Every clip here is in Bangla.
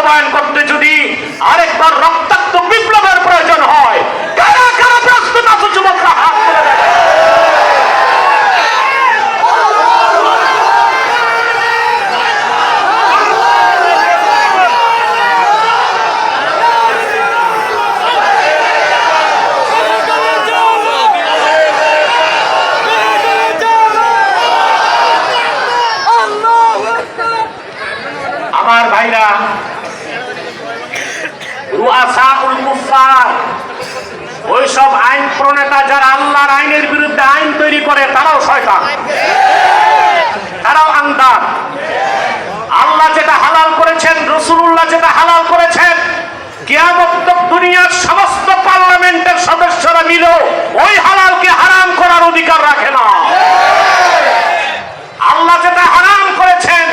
বাস্তবায়ন করতে যদি আরেকবার রক্তাক্ত বিপ্লবের প্রয়োজন হয়, কারা কারা প্রস্তুত আছে যুবকরা হাত তুলে দেবে। আমার ভাইরা, রুআসাউল কুফফার, ওইসব আইন প্রণেতা যারা আল্লাহর আইনের বিরুদ্ধে আইন তৈরি করে, তারাও শয়তান, তারাও আন্দাজ। আল্লাহ যেটা হালাল করেছেন, রাসূলুল্লাহ যেটা হালাল করেছেন, কিয়ামত তক দুনিয়ার সমস্ত পার্লামেন্টের সদস্যরা মিলে ওই হালালকে হারাম করার অধিকার রাখে না। আল্লাহ যেটা হারাম করেছেন,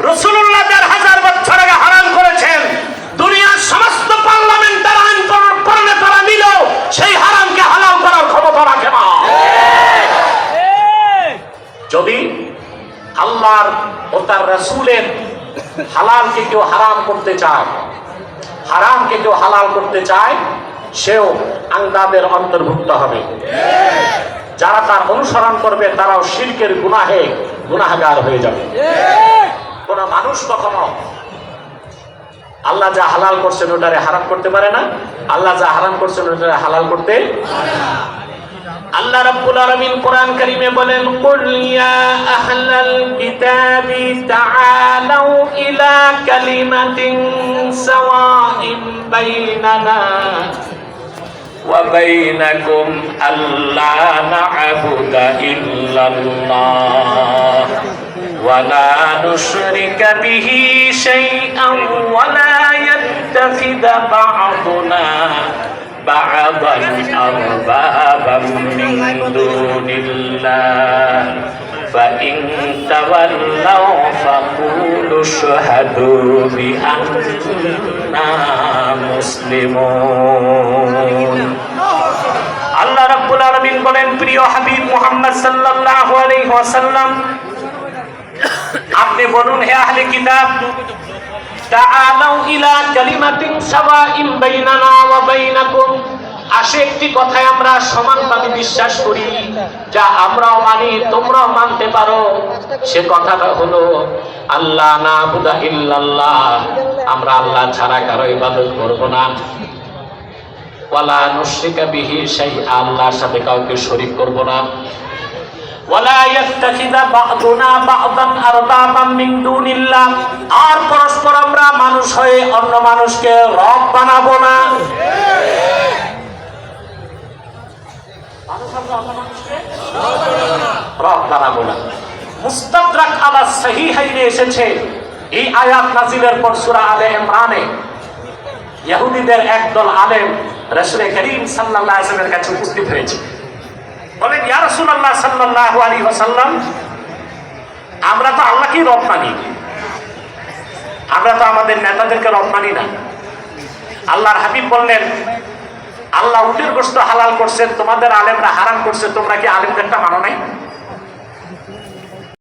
রাসূলুল্লাহ 1000 বছর আগে হারাম করেছেন, দুনিয়ার সমস্ত পার্লামেন্টের আইন প্রণেতারা মিলে সেই হারামকে হালাল করার ক্ষমতা রাখে না। যদি আল্লাহর ও তার রাসূলের হালালকে কেউ হারাম করতে চায়, হারামকে কেউ হালাল করতে চায়, সেও আন্দাদের অন্তর্ভুক্ত হবে। যারা তার অনুসরণ করবে তারাও শিরকের গুনাহগার হয়ে যাবে। কোন মানুষ কখনো আল্লাহ যা হালাল করছেন ওটারে হারাম করতে পারে না, আল্লাহ যা হারাম করছেন ওটারে হালাল করতে আল্লাহ রাব্বুল আলামিন কোরআন কারীমে বলেন, কুল ইয়া আহলাল কিতাবি তাআলাউ ইলা কালিমাতিন সাওয়াইন বাইনানা ওয়া বাইনাকুম আল্লা না'বুদা ইল্লাল্লাহ ওয়া লা নুশরিকা বিহি শাইআন ওয়া লা ইয়াত্তাখিযা বা'দুনা بعضا أربابا من دون الله فإن تولوا فقولوا اشهدوا بأننا مسلمون। আল্লাহ রাব্বুল আলামিন বলেন, প্রিয় হাবিব মুহাম্মদ সাল্লাল্লাহু আলাইহি ওয়াসাল্লাম, আপনি বলুন, হে আহলে কিতাব, তাআলাউ ইলা কালিমাতিন সাওয়াইন বাইনানা ওয়া বাইনাকুম, আসে একটি কথায় আমরা সমানভাবে বিশ্বাস করি, যা আমরাও মানি তোমরাও মানতে পারো। সে কথাটা হলো আল্লাহ না'বুদা ইল্লাল্লাহ, আমরা আল্লাহ ছাড়া কারো ইবাদত করব না। ওয়ালা নুশরিকা বিহি শাইআ, আল্লাহর সাথে কাউকে শরীক করব না। ওয়ালা ইয়াত্তাখিযা বা'দুনা বা'দান আরবাবাম মিন দুনিল্লাহ, আর পরস্পর আমরা মানুষ হয়ে অন্য মানুষকে রব বানাবো না। রব বানাবো না। মুস্তাদরাক আলা সহিহাইনে এসেছে, এই আয়াত নাযিলের পর সূরা আলে ইমরানে ইহুদিদের একদল আলেম রাসূল করিম সাল্লাল্লাহু আলাইহি ওয়াসাল্লামের কাছে উপস্থিত হয়েছে। বলেন, ইয়া রাসূলুল্লাহ সাল্লাল্লাহু আলাইহি ওয়াসাল্লাম, আমরা তো আল্লাহকেই রব মানি, আমরা তো আমাদের নেতাদেরকে রব মানি না। আল্লাহর হাবিব বললেন, আল্লাহ উটের গোশত হালাল করছেন, তোমাদের আলেমরা হারাম করছে, তোমরা কি আলেমদেরটা মানো নাই?